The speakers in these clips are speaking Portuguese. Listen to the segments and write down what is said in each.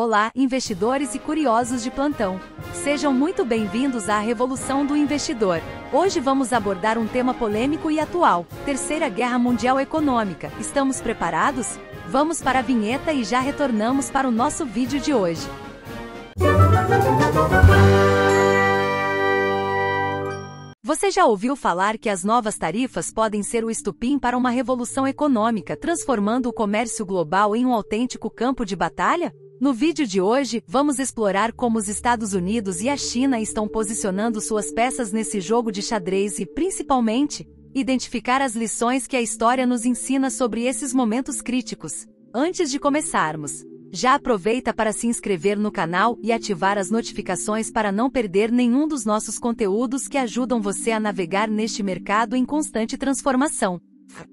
Olá, investidores e curiosos de plantão. Sejam muito bem-vindos à Revolução do Investidor. Hoje vamos abordar um tema polêmico e atual: Terceira Guerra Mundial Econômica. Estamos preparados? Vamos para a vinheta e já retornamos para o nosso vídeo de hoje. Você já ouviu falar que as novas tarifas podem ser o estupim para uma revolução econômica, transformando o comércio global em um autêntico campo de batalha? No vídeo de hoje, vamos explorar como os Estados Unidos e a China estão posicionando suas peças nesse jogo de xadrez e, principalmente, identificar as lições que a história nos ensina sobre esses momentos críticos. Antes de começarmos, já aproveita para se inscrever no canal e ativar as notificações para não perder nenhum dos nossos conteúdos que ajudam você a navegar neste mercado em constante transformação.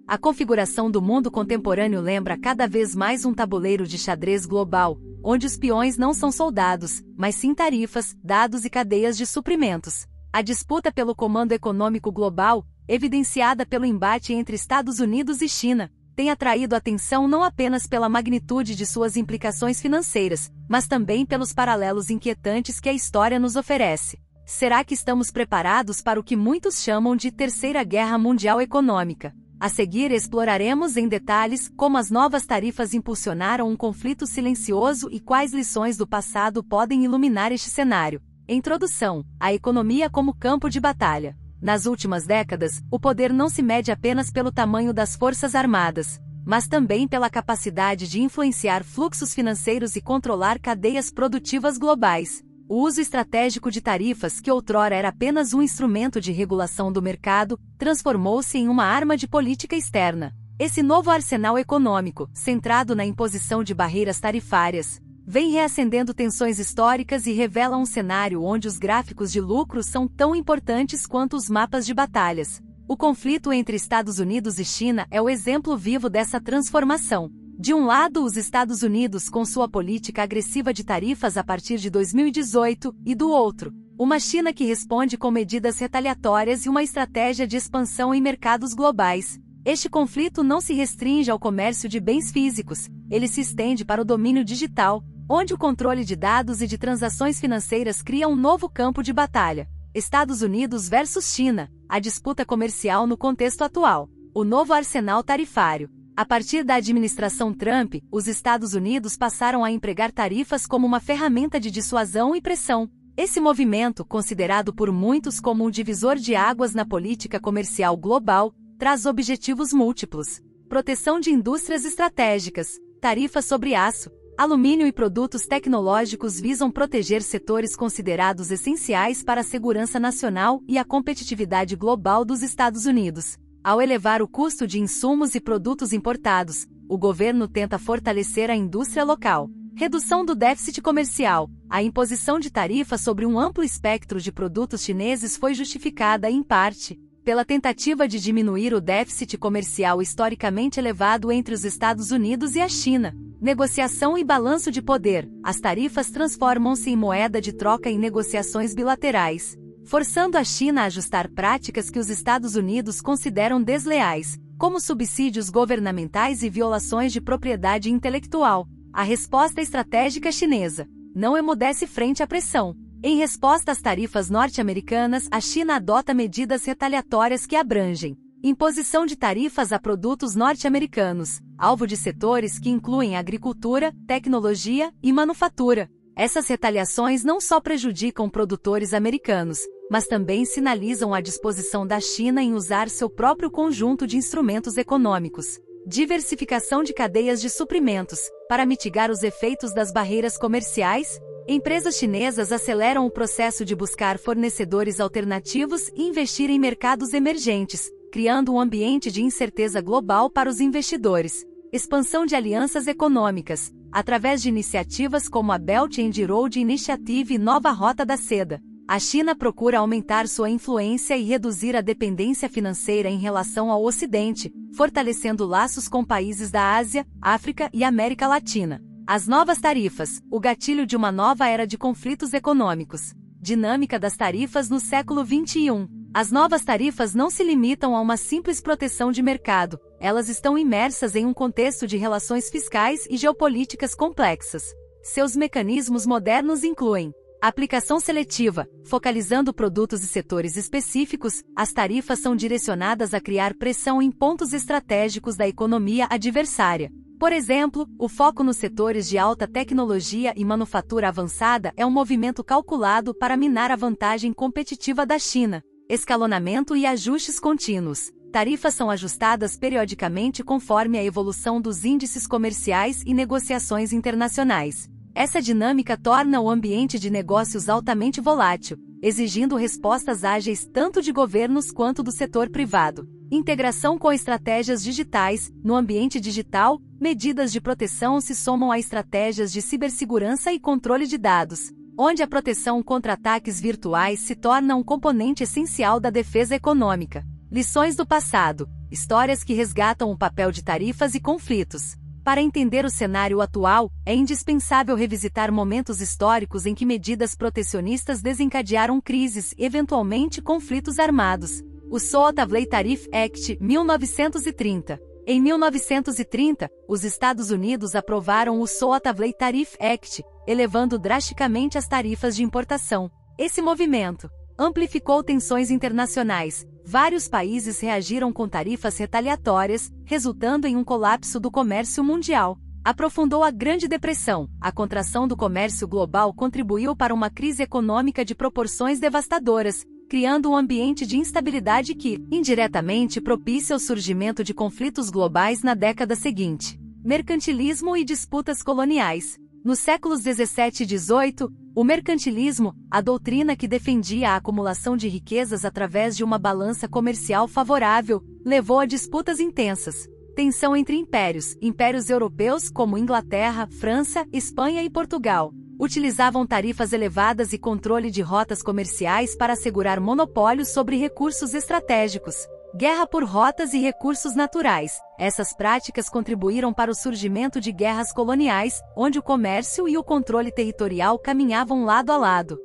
A configuração do mundo contemporâneo lembra cada vez mais um tabuleiro de xadrez global, onde os peões não são soldados, mas sim tarifas, dados e cadeias de suprimentos. A disputa pelo comando econômico global, evidenciada pelo embate entre Estados Unidos e China, tem atraído atenção não apenas pela magnitude de suas implicações financeiras, mas também pelos paralelos inquietantes que a história nos oferece. Será que estamos preparados para o que muitos chamam de Terceira Guerra Mundial Econômica? A seguir exploraremos em detalhes como as novas tarifas impulsionaram um conflito silencioso e quais lições do passado podem iluminar este cenário. Introdução: a economia como campo de batalha. Nas últimas décadas, o poder não se mede apenas pelo tamanho das forças armadas, mas também pela capacidade de influenciar fluxos financeiros e controlar cadeias produtivas globais. O uso estratégico de tarifas, que outrora era apenas um instrumento de regulação do mercado, transformou-se em uma arma de política externa. Esse novo arsenal econômico, centrado na imposição de barreiras tarifárias, vem reacendendo tensões históricas e revela um cenário onde os gráficos de lucro são tão importantes quanto os mapas de batalhas. O conflito entre Estados Unidos e China é o exemplo vivo dessa transformação. De um lado, os Estados Unidos com sua política agressiva de tarifas a partir de 2018, e do outro, uma China que responde com medidas retaliatórias e uma estratégia de expansão em mercados globais. Este conflito não se restringe ao comércio de bens físicos, ele se estende para o domínio digital, onde o controle de dados e de transações financeiras cria um novo campo de batalha. Estados Unidos versus China, a disputa comercial no contexto atual. O novo arsenal tarifário. A partir da administração Trump, os Estados Unidos passaram a empregar tarifas como uma ferramenta de dissuasão e pressão. Esse movimento, considerado por muitos como um divisor de águas na política comercial global, traz objetivos múltiplos: proteção de indústrias estratégicas, tarifas sobre aço, alumínio e produtos tecnológicos visam proteger setores considerados essenciais para a segurança nacional e a competitividade global dos Estados Unidos. Ao elevar o custo de insumos e produtos importados, o governo tenta fortalecer a indústria local. Redução do déficit comercial. A imposição de tarifas sobre um amplo espectro de produtos chineses foi justificada, em parte, pela tentativa de diminuir o déficit comercial historicamente elevado entre os Estados Unidos e a China. Negociação e balanço de poder. As tarifas transformam-se em moeda de troca em negociações bilaterais, forçando a China a ajustar práticas que os Estados Unidos consideram desleais, como subsídios governamentais e violações de propriedade intelectual. A resposta estratégica chinesa não emudece frente à pressão. Em resposta às tarifas norte-americanas, a China adota medidas retaliatórias que abrangem imposição de tarifas a produtos norte-americanos, alvo de setores que incluem agricultura, tecnologia e manufatura. Essas retaliações não só prejudicam produtores americanos, mas também sinalizam a disposição da China em usar seu próprio conjunto de instrumentos econômicos. Diversificação de cadeias de suprimentos. Para mitigar os efeitos das barreiras comerciais, empresas chinesas aceleram o processo de buscar fornecedores alternativos e investir em mercados emergentes, criando um ambiente de incerteza global para os investidores. Expansão de alianças econômicas. Através de iniciativas como a Belt and Road Initiative e Nova Rota da Seda, a China procura aumentar sua influência e reduzir a dependência financeira em relação ao Ocidente, fortalecendo laços com países da Ásia, África e América Latina. As novas tarifas, o gatilho de uma nova era de conflitos econômicos. Dinâmica das tarifas no século XXI. As novas tarifas não se limitam a uma simples proteção de mercado, elas estão imersas em um contexto de relações fiscais e geopolíticas complexas. Seus mecanismos modernos incluem aplicação seletiva, focalizando produtos e setores específicos. As tarifas são direcionadas a criar pressão em pontos estratégicos da economia adversária. Por exemplo, o foco nos setores de alta tecnologia e manufatura avançada é um movimento calculado para minar a vantagem competitiva da China. Escalonamento e ajustes contínuos. Tarifas são ajustadas periodicamente conforme a evolução dos índices comerciais e negociações internacionais. Essa dinâmica torna o ambiente de negócios altamente volátil, exigindo respostas ágeis tanto de governos quanto do setor privado. Integração com estratégias digitais. No ambiente digital, medidas de proteção se somam a estratégias de cibersegurança e controle de dados, onde a proteção contra ataques virtuais se torna um componente essencial da defesa econômica. Lições do passado. Histórias que resgatam o papel de tarifas e conflitos. Para entender o cenário atual, é indispensável revisitar momentos históricos em que medidas protecionistas desencadearam crises e, eventualmente, conflitos armados. O Soatavlei Tariff Act, 1930. Em 1930, os Estados Unidos aprovaram o Soatavlei Tariff Act, elevando drasticamente as tarifas de importação. Esse movimento amplificou tensões internacionais. Vários países reagiram com tarifas retaliatórias, resultando em um colapso do comércio mundial. Aprofundou a Grande Depressão. A contração do comércio global contribuiu para uma crise econômica de proporções devastadoras, criando um ambiente de instabilidade que, indiretamente, propicia o surgimento de conflitos globais na década seguinte. Mercantilismo e disputas coloniais. Nos séculos 17 e 18, o mercantilismo, a doutrina que defendia a acumulação de riquezas através de uma balança comercial favorável, levou a disputas intensas. Tensão entre impérios europeus como Inglaterra, França, Espanha e Portugal, utilizavam tarifas elevadas e controle de rotas comerciais para assegurar monopólios sobre recursos estratégicos. Guerra por rotas e recursos naturais. Essas práticas contribuíram para o surgimento de guerras coloniais, onde o comércio e o controle territorial caminhavam lado a lado.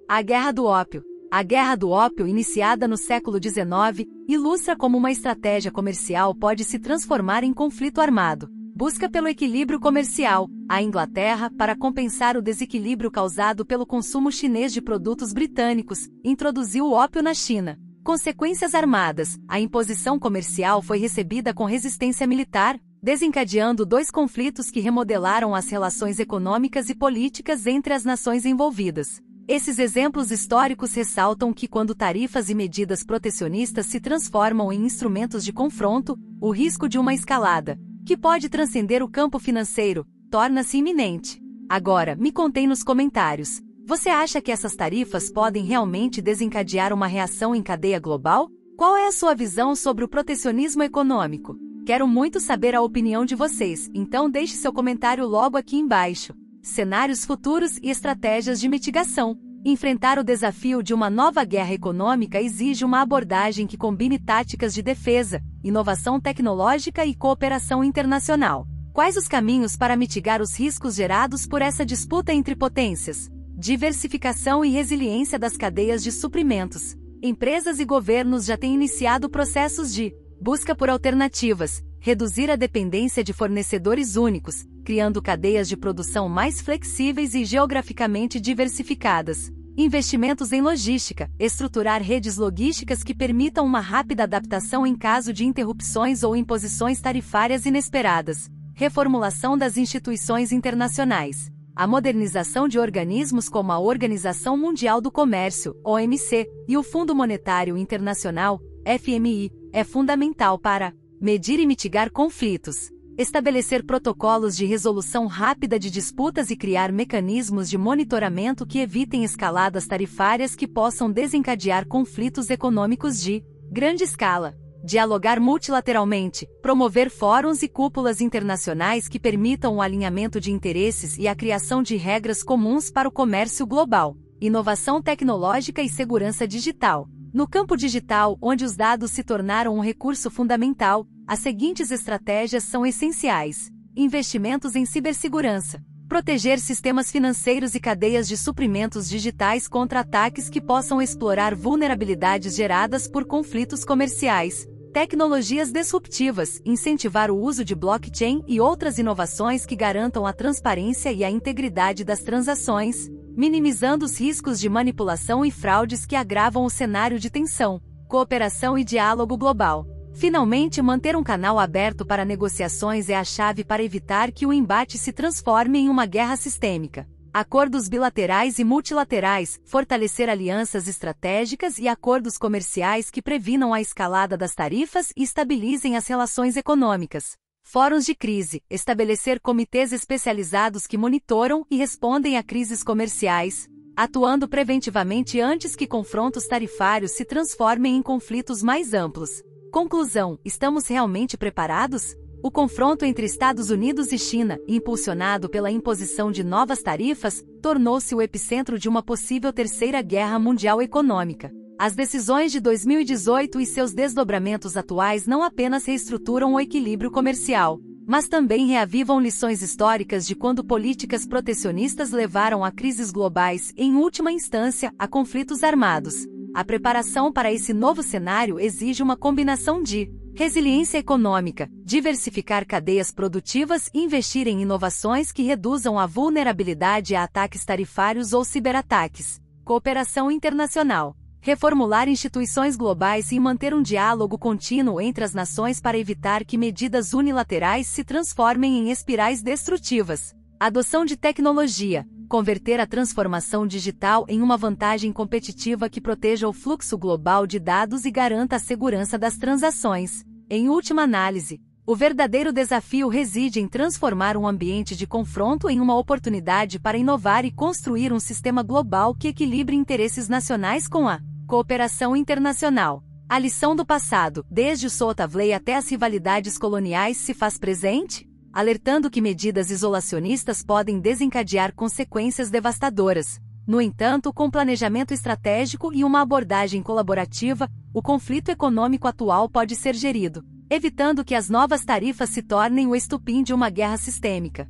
A Guerra do Ópio. A Guerra do Ópio, iniciada no século XIX, ilustra como uma estratégia comercial pode se transformar em conflito armado. Busca pelo equilíbrio comercial. A Inglaterra, para compensar o desequilíbrio causado pelo consumo chinês de produtos britânicos, introduziu o ópio na China. Consequências armadas. A imposição comercial foi recebida com resistência militar, desencadeando dois conflitos que remodelaram as relações econômicas e políticas entre as nações envolvidas. Esses exemplos históricos ressaltam que quando tarifas e medidas protecionistas se transformam em instrumentos de confronto, o risco de uma escalada, que pode transcender o campo financeiro, torna-se iminente. Agora, me contem nos comentários. Você acha que essas tarifas podem realmente desencadear uma reação em cadeia global? Qual é a sua visão sobre o protecionismo econômico? Quero muito saber a opinião de vocês, então deixe seu comentário logo aqui embaixo. Cenários futuros e estratégias de mitigação. Enfrentar o desafio de uma nova guerra econômica exige uma abordagem que combine táticas de defesa, inovação tecnológica e cooperação internacional. Quais os caminhos para mitigar os riscos gerados por essa disputa entre potências? Diversificação e resiliência das cadeias de suprimentos. Empresas e governos já têm iniciado processos de busca por alternativas, reduzir a dependência de fornecedores únicos, criando cadeias de produção mais flexíveis e geograficamente diversificadas. Investimentos em logística, estruturar redes logísticas que permitam uma rápida adaptação em caso de interrupções ou imposições tarifárias inesperadas. Reformulação das instituições internacionais. A modernização de organismos como a Organização Mundial do Comércio, OMC, e o Fundo Monetário Internacional, FMI, é fundamental para medir e mitigar conflitos, estabelecer protocolos de resolução rápida de disputas e criar mecanismos de monitoramento que evitem escaladas tarifárias que possam desencadear conflitos econômicos de grande escala. Dialogar multilateralmente, promover fóruns e cúpulas internacionais que permitam o alinhamento de interesses e a criação de regras comuns para o comércio global. Inovação tecnológica e segurança digital. No campo digital, onde os dados se tornaram um recurso fundamental, as seguintes estratégias são essenciais. Investimentos em cibersegurança. Proteger sistemas financeiros e cadeias de suprimentos digitais contra ataques que possam explorar vulnerabilidades geradas por conflitos comerciais. Tecnologias disruptivas, incentivar o uso de blockchain e outras inovações que garantam a transparência e a integridade das transações, minimizando os riscos de manipulação e fraudes que agravam o cenário de tensão, cooperação e diálogo global. Finalmente, manter um canal aberto para negociações é a chave para evitar que o embate se transforme em uma guerra sistêmica. Acordos bilaterais e multilaterais, fortalecer alianças estratégicas e acordos comerciais que previnam a escalada das tarifas e estabilizem as relações econômicas. Fóruns de crise, estabelecer comitês especializados que monitoram e respondem a crises comerciais, atuando preventivamente antes que confrontos tarifários se transformem em conflitos mais amplos. Conclusão: estamos realmente preparados? O confronto entre Estados Unidos e China, impulsionado pela imposição de novas tarifas, tornou-se o epicentro de uma possível terceira guerra mundial econômica. As decisões de 2018 e seus desdobramentos atuais não apenas reestruturam o equilíbrio comercial, mas também reavivam lições históricas de quando políticas protecionistas levaram a crises globais e, em última instância, a conflitos armados. A preparação para esse novo cenário exige uma combinação de resiliência econômica, diversificar cadeias produtivas e investir em inovações que reduzam a vulnerabilidade a ataques tarifários ou ciberataques. Cooperação internacional. Reformular instituições globais e manter um diálogo contínuo entre as nações para evitar que medidas unilaterais se transformem em espirais destrutivas. Adoção de tecnologia. Converter a transformação digital em uma vantagem competitiva que proteja o fluxo global de dados e garanta a segurança das transações. Em última análise, o verdadeiro desafio reside em transformar um ambiente de confronto em uma oportunidade para inovar e construir um sistema global que equilibre interesses nacionais com a cooperação internacional. A lição do passado, desde o Sotavlei até as rivalidades coloniais, se faz presente, alertando que medidas isolacionistas podem desencadear consequências devastadoras. No entanto, com planejamento estratégico e uma abordagem colaborativa, o conflito econômico atual pode ser gerido, evitando que as novas tarifas se tornem o estupim de uma guerra sistêmica.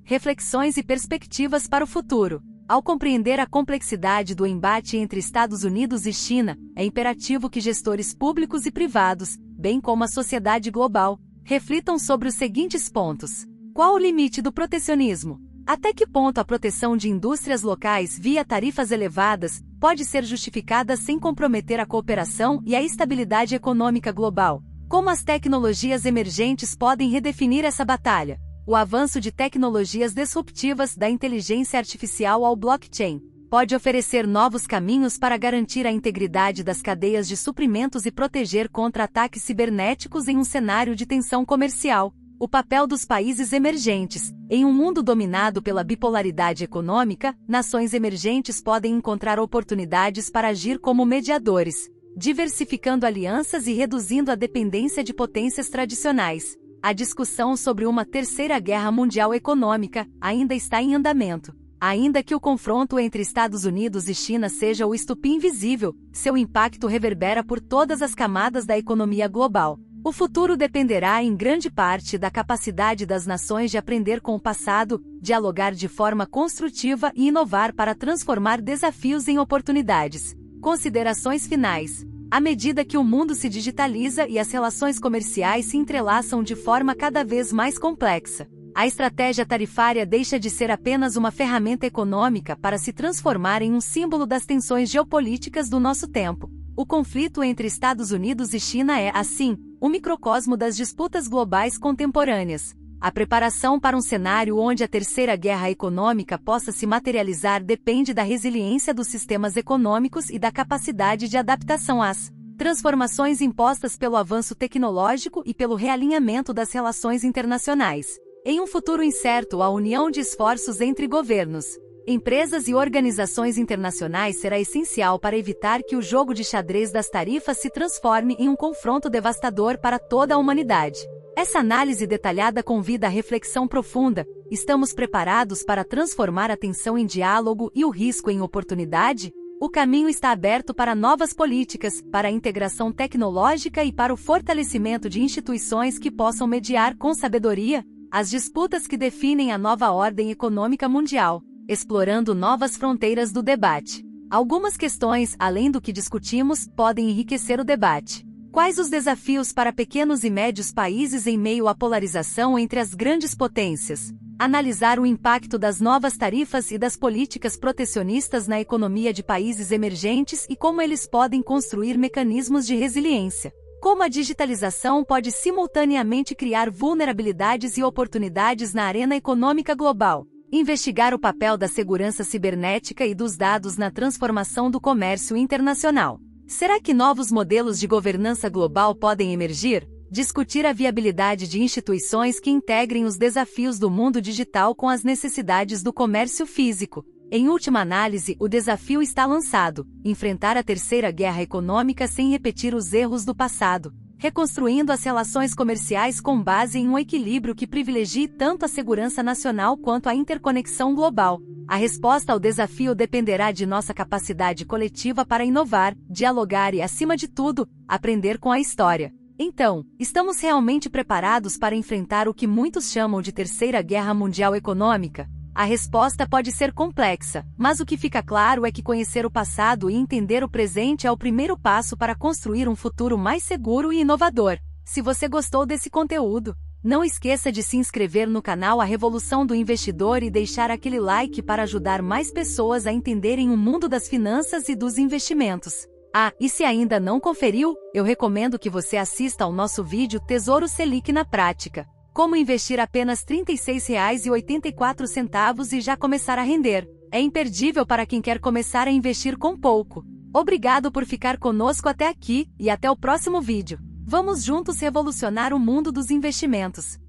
Reflexões e perspectivas para o futuro. Ao compreender a complexidade do embate entre Estados Unidos e China, é imperativo que gestores públicos e privados, bem como a sociedade global, reflitam sobre os seguintes pontos. Qual o limite do protecionismo? Até que ponto a proteção de indústrias locais via tarifas elevadas pode ser justificada sem comprometer a cooperação e a estabilidade econômica global? Como as tecnologias emergentes podem redefinir essa batalha? O avanço de tecnologias disruptivas, da inteligência artificial ao blockchain, pode oferecer novos caminhos para garantir a integridade das cadeias de suprimentos e proteger contra ataques cibernéticos em um cenário de tensão comercial. O papel dos países emergentes. Em um mundo dominado pela bipolaridade econômica, nações emergentes podem encontrar oportunidades para agir como mediadores, diversificando alianças e reduzindo a dependência de potências tradicionais. A discussão sobre uma terceira guerra mundial econômica ainda está em andamento. Ainda que o confronto entre Estados Unidos e China seja o estupim visível, seu impacto reverbera por todas as camadas da economia global. O futuro dependerá em grande parte da capacidade das nações de aprender com o passado, dialogar de forma construtiva e inovar para transformar desafios em oportunidades. Considerações finais. À medida que o mundo se digitaliza e as relações comerciais se entrelaçam de forma cada vez mais complexa, a estratégia tarifária deixa de ser apenas uma ferramenta econômica para se transformar em um símbolo das tensões geopolíticas do nosso tempo. O conflito entre Estados Unidos e China é, assim, o microcosmo das disputas globais contemporâneas. A preparação para um cenário onde a terceira guerra econômica possa se materializar depende da resiliência dos sistemas econômicos e da capacidade de adaptação às transformações impostas pelo avanço tecnológico e pelo realinhamento das relações internacionais. Em um futuro incerto, a união de esforços entre governos, empresas e organizações internacionais será essencial para evitar que o jogo de xadrez das tarifas se transforme em um confronto devastador para toda a humanidade. Essa análise detalhada convida a reflexão profunda. Estamos preparados para transformar a tensão em diálogo e o risco em oportunidade? O caminho está aberto para novas políticas, para a integração tecnológica e para o fortalecimento de instituições que possam mediar com sabedoria as disputas que definem a nova ordem econômica mundial, explorando novas fronteiras do debate. Algumas questões, além do que discutimos, podem enriquecer o debate. Quais os desafios para pequenos e médios países em meio à polarização entre as grandes potências? Analisar o impacto das novas tarifas e das políticas protecionistas na economia de países emergentes e como eles podem construir mecanismos de resiliência. Como a digitalização pode simultaneamente criar vulnerabilidades e oportunidades na arena econômica global. Investigar o papel da segurança cibernética e dos dados na transformação do comércio internacional. Será que novos modelos de governança global podem emergir? Discutir a viabilidade de instituições que integrem os desafios do mundo digital com as necessidades do comércio físico. Em última análise, o desafio está lançado: enfrentar a terceira guerra econômica sem repetir os erros do passado, reconstruindo as relações comerciais com base em um equilíbrio que privilegie tanto a segurança nacional quanto a interconexão global. A resposta ao desafio dependerá de nossa capacidade coletiva para inovar, dialogar e, acima de tudo, aprender com a história. Então, estamos realmente preparados para enfrentar o que muitos chamam de Terceira Guerra Mundial Econômica? A resposta pode ser complexa, mas o que fica claro é que conhecer o passado e entender o presente é o primeiro passo para construir um futuro mais seguro e inovador. Se você gostou desse conteúdo, não esqueça de se inscrever no canal A Revolução do Investidor e deixar aquele like para ajudar mais pessoas a entenderem o mundo das finanças e dos investimentos. Ah, e se ainda não conferiu, eu recomendo que você assista ao nosso vídeo Tesouro Selic na Prática. Como investir apenas R$ 36,84 e já começar a render. É imperdível para quem quer começar a investir com pouco. Obrigado por ficar conosco até aqui, e até o próximo vídeo. Vamos juntos revolucionar o mundo dos investimentos.